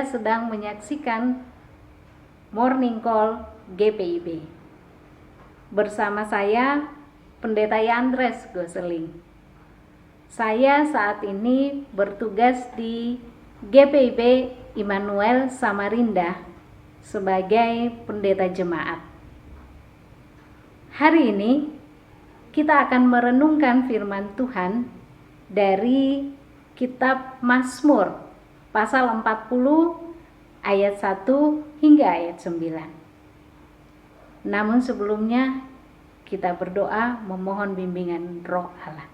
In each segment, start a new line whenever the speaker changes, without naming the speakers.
Anda sedang menyaksikan Morning Call GPIB. Bersama saya, Pendeta Yandres Goseling. Saya saat ini bertugas di GPIB Immanuel Samarinda sebagai pendeta jemaat. Hari ini kita akan merenungkan firman Tuhan dari kitab Mazmur pasal 40 ayat 1 hingga ayat 9. Namun sebelumnya kita berdoa memohon bimbingan Roh Allah.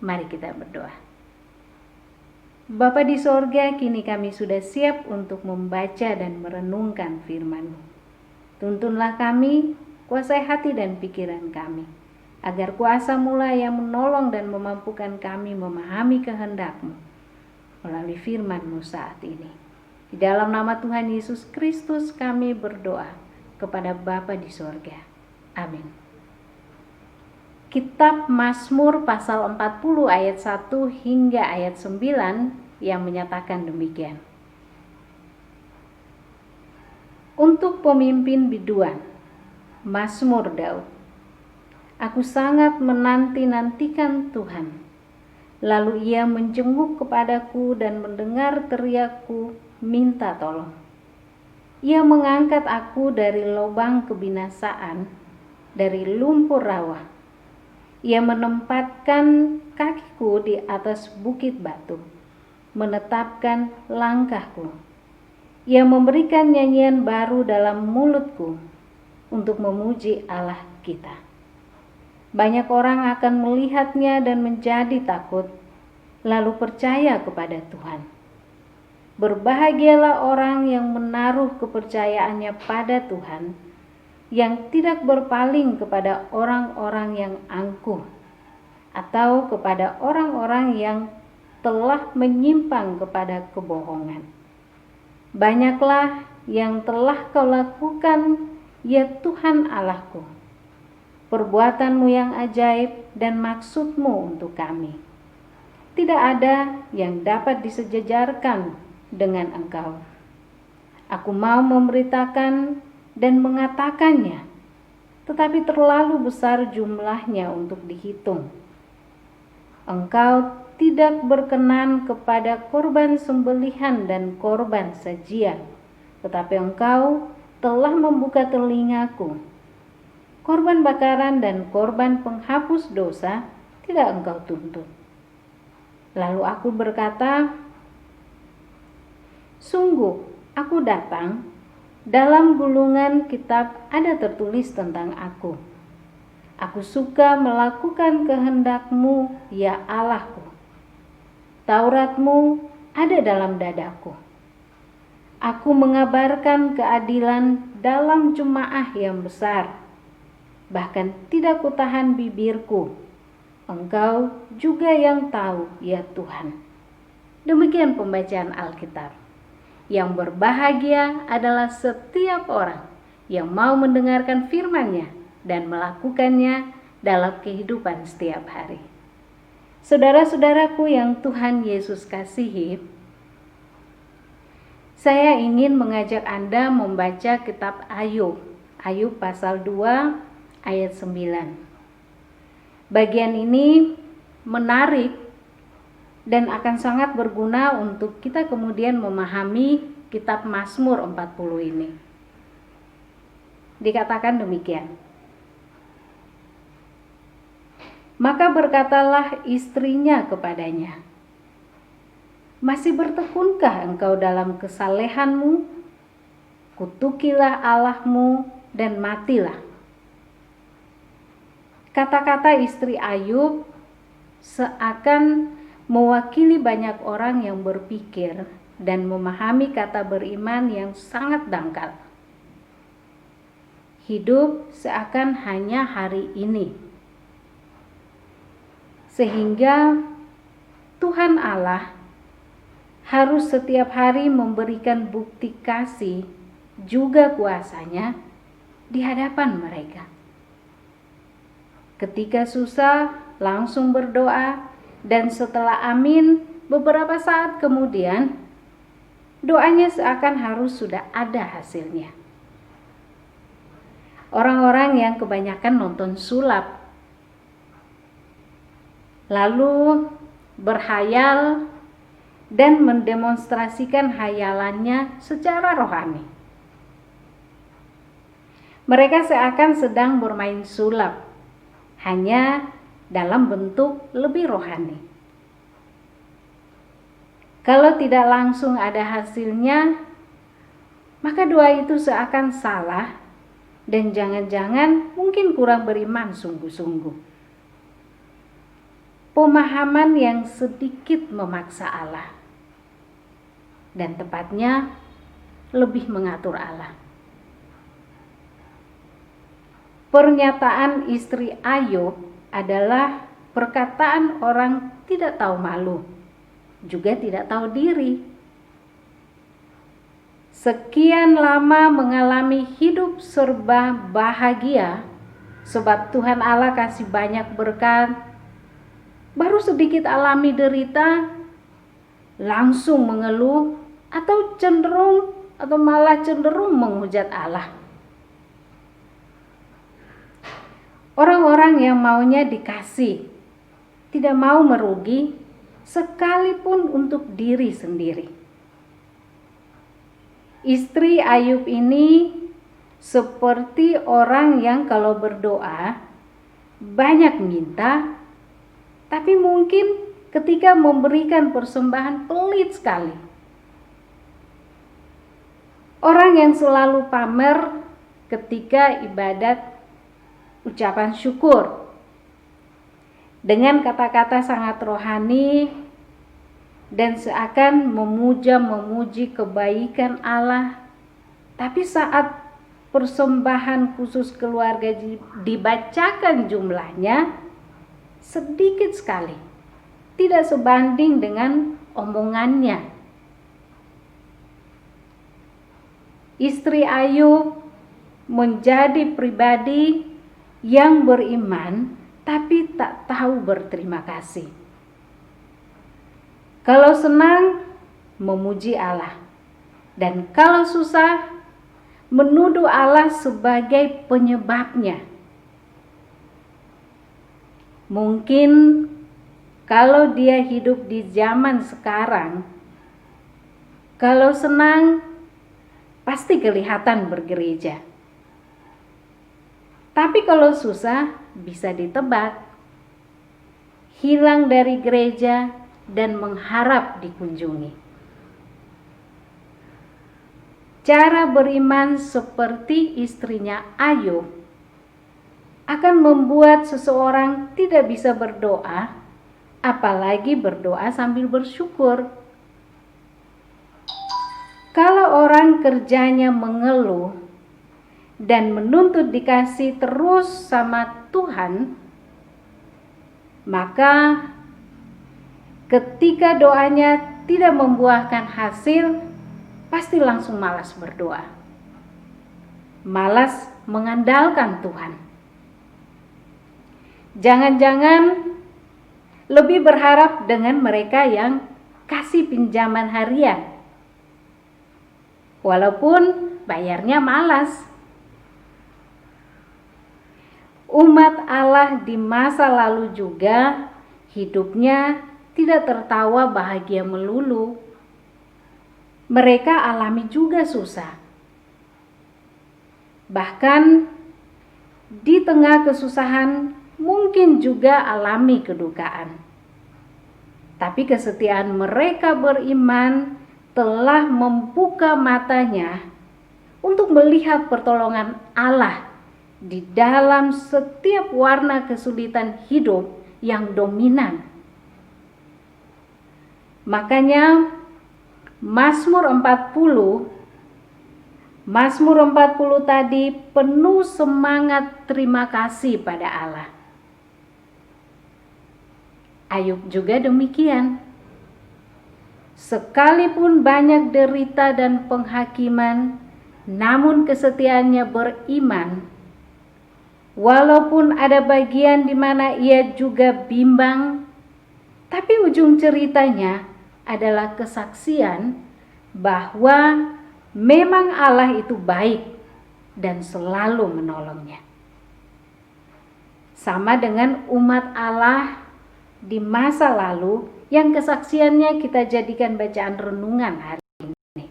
Mari kita berdoa. Bapa di sorga, kini kami sudah siap untuk membaca dan merenungkan firman-Mu. Tuntunlah kami, kuasai hati dan pikiran kami, agar kuasa-Mu lah yang menolong dan memampukan kami memahami kehendak-Mu melalui firman-Mu saat ini. Di dalam nama Tuhan Yesus Kristus kami berdoa kepada Bapa di sorga. Amin. Kitab Mazmur pasal 40 ayat 1 hingga ayat 9 yang menyatakan demikian. Untuk pemimpin biduan, Mazmur Daud. Aku sangat menanti-nantikan Tuhan. Lalu ia menjenguk kepadaku dan mendengar teriakku minta tolong. Ia mengangkat aku dari lubang kebinasaan, dari lumpur rawa. Ia menempatkan kakiku di atas bukit batu, menetapkan langkahku. Ia memberikan nyanyian baru dalam mulutku untuk memuji Allah kita. Banyak orang akan melihatnya dan menjadi takut, lalu percaya kepada Tuhan. Berbahagialah orang yang menaruh kepercayaannya pada Tuhan, yang tidak berpaling kepada orang-orang yang angkuh, atau kepada orang-orang yang telah menyimpang kepada kebohongan. Banyaklah yang telah Kau lakukan, ya Tuhan Allahku, perbuatan-Mu yang ajaib dan maksud-Mu untuk kami. Tidak ada yang dapat disejajarkan dengan Engkau. Aku mau memberitakan dan mengatakannya, tetapi terlalu besar jumlahnya untuk dihitung. Engkau tidak berkenan kepada korban sembelihan dan korban sajian, tetapi Engkau telah membuka telingaku. Korban bakaran dan korban penghapus dosa tidak Engkau tuntut. Lalu aku berkata, sungguh aku datang, dalam gulungan kitab ada tertulis tentang aku. Aku suka melakukan kehendak-Mu, ya Allahku. Taurat-Mu ada dalam dadaku. Aku mengabarkan keadilan dalam jemaah yang besar. Bahkan tidak kutahan bibirku. Engkau juga yang tahu, ya Tuhan. Demikian pembacaan Alkitab. Yang berbahagia adalah setiap orang yang mau mendengarkan firman-Nya dan melakukannya dalam kehidupan setiap hari. Saudara-saudaraku yang Tuhan Yesus kasihi, saya ingin mengajak Anda membaca kitab Ayub. Ayub pasal 2 ayat 9. Bagian ini menarik dan akan sangat berguna untuk kita kemudian memahami kitab Mazmur 40 ini. Dikatakan demikian. Maka berkatalah istrinya kepadanya, masih bertekunkah engkau dalam kesalehan-Mu? Kutukilah Allah-Mu dan matilah. Kata-kata istri Ayub seakan mewakili banyak orang yang berpikir dan memahami kata beriman yang sangat dangkal. Hidup seakan hanya hari ini. Sehingga Tuhan Allah harus setiap hari memberikan bukti kasih juga kuasa-Nya di hadapan mereka. Ketika susah, langsung berdoa, dan setelah amin, beberapa saat kemudian doanya seakan harus sudah ada hasilnya. Orang-orang yang kebanyakan nonton sulap, lalu berhayal dan mendemonstrasikan hayalannya secara rohani. Mereka seakan sedang bermain sulap, hanya dalam bentuk lebih rohani. Kalau tidak langsung ada hasilnya, maka doa itu seakan salah dan jangan-jangan mungkin kurang beriman sungguh-sungguh. Pemahaman yang sedikit memaksa Allah, dan tepatnya lebih mengatur Allah. Pernyataan istri Ayub adalah perkataan orang tidak tahu malu, juga tidak tahu diri. Sekian lama mengalami hidup serba bahagia, sebab Tuhan Allah kasih banyak berkat, baru sedikit alami derita, langsung mengeluh atau malah cenderung menghujat Allah. Orang-orang yang maunya dikasih, tidak mau merugi, sekalipun untuk diri sendiri. Istri Ayub ini seperti orang yang kalau berdoa banyak minta, tapi mungkin ketika memberikan persembahan pelit sekali. Orang yang selalu pamer ketika ibadat ucapan syukur dengan kata-kata sangat rohani dan seakan memuji kebaikan Allah, tapi saat persembahan khusus keluarga dibacakan jumlahnya sedikit sekali, tidak sebanding dengan omongannya. Istri Ayub menjadi pribadi yang beriman tapi tak tahu berterima kasih. Kalau senang, memuji Allah, dan kalau susah, menuduh Allah sebagai penyebabnya. Mungkin kalau dia hidup di zaman sekarang, kalau senang, pasti kelihatan bergereja. Tapi kalau susah, bisa ditebak, hilang dari gereja dan mengharap dikunjungi. Cara beriman seperti istrinya Ayub akan membuat seseorang tidak bisa berdoa, apalagi berdoa sambil bersyukur. Kalau orang kerjanya mengeluh dan menuntut dikasih terus sama Tuhan, maka ketika doanya tidak membuahkan hasil, pasti langsung malas berdoa, malas mengandalkan Tuhan. Jangan-jangan lebih berharap dengan mereka yang kasih pinjaman harian, walaupun bayarnya malas. Umat Allah di masa lalu juga hidupnya tidak tertawa bahagia melulu. Mereka alami juga susah. Bahkan di tengah kesusahan mungkin juga alami kedukaan. Tapi kesetiaan mereka beriman telah membuka matanya untuk melihat pertolongan Allah di dalam setiap warna kesulitan hidup yang dominan. Makanya Mazmur 40 tadi penuh semangat terima kasih pada Allah. Ayub juga demikian. Sekalipun banyak derita dan penghakiman, namun kesetiaannya beriman. Walaupun ada bagian di mana ia juga bimbang, tapi ujung ceritanya adalah kesaksian bahwa memang Allah itu baik dan selalu menolongnya. Sama dengan umat Allah di masa lalu yang kesaksiannya kita jadikan bacaan renungan hari ini.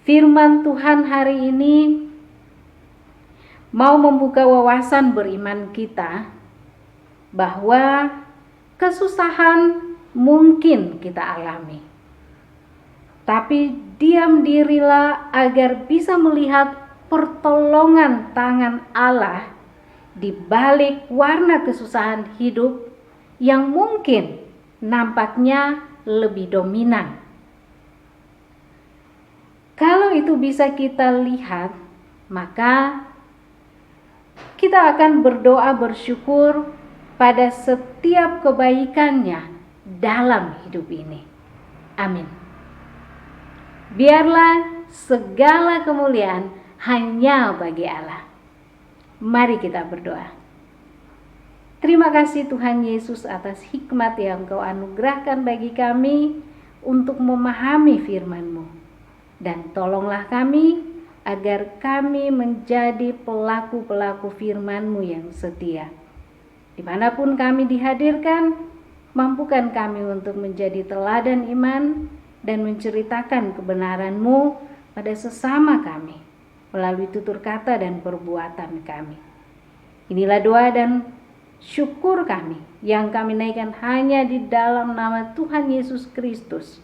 Firman Tuhan hari ini mau membuka wawasan beriman kita bahwa kesusahan mungkin kita alami. Tapi diam dirilah agar bisa melihat pertolongan tangan Allah di balik warna kesusahan hidup yang mungkin nampaknya lebih dominan. Kalau itu bisa kita lihat, maka kita akan berdoa bersyukur pada setiap kebaikannya dalam hidup ini. Amin. Biarlah segala kemuliaan hanya bagi Allah. Mari kita berdoa. Terima kasih Tuhan Yesus atas hikmat yang Kau anugerahkan bagi kami untuk memahami firman-Mu. Dan tolonglah kami agar kami menjadi pelaku-pelaku firman-Mu yang setia. Dimanapun kami dihadirkan, mampukan kami untuk menjadi teladan iman dan menceritakan kebenaran-Mu pada sesama kami melalui tutur kata dan perbuatan kami. Inilah doa dan syukur kami yang kami naikkan hanya di dalam nama Tuhan Yesus Kristus,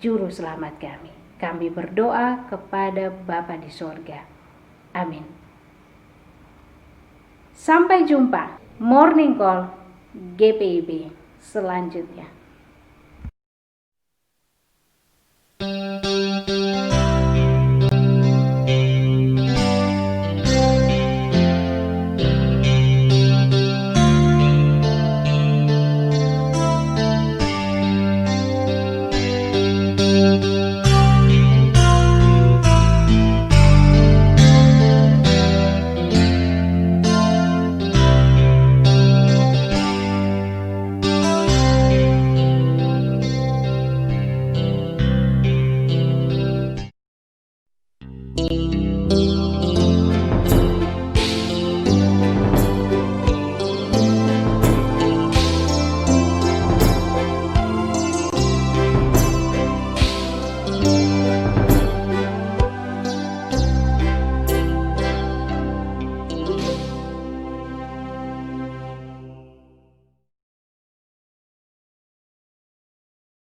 Juru Selamat kami. Kami berdoa kepada Bapa di sorga. Amin. Sampai jumpa Morning Call GPIB selanjutnya.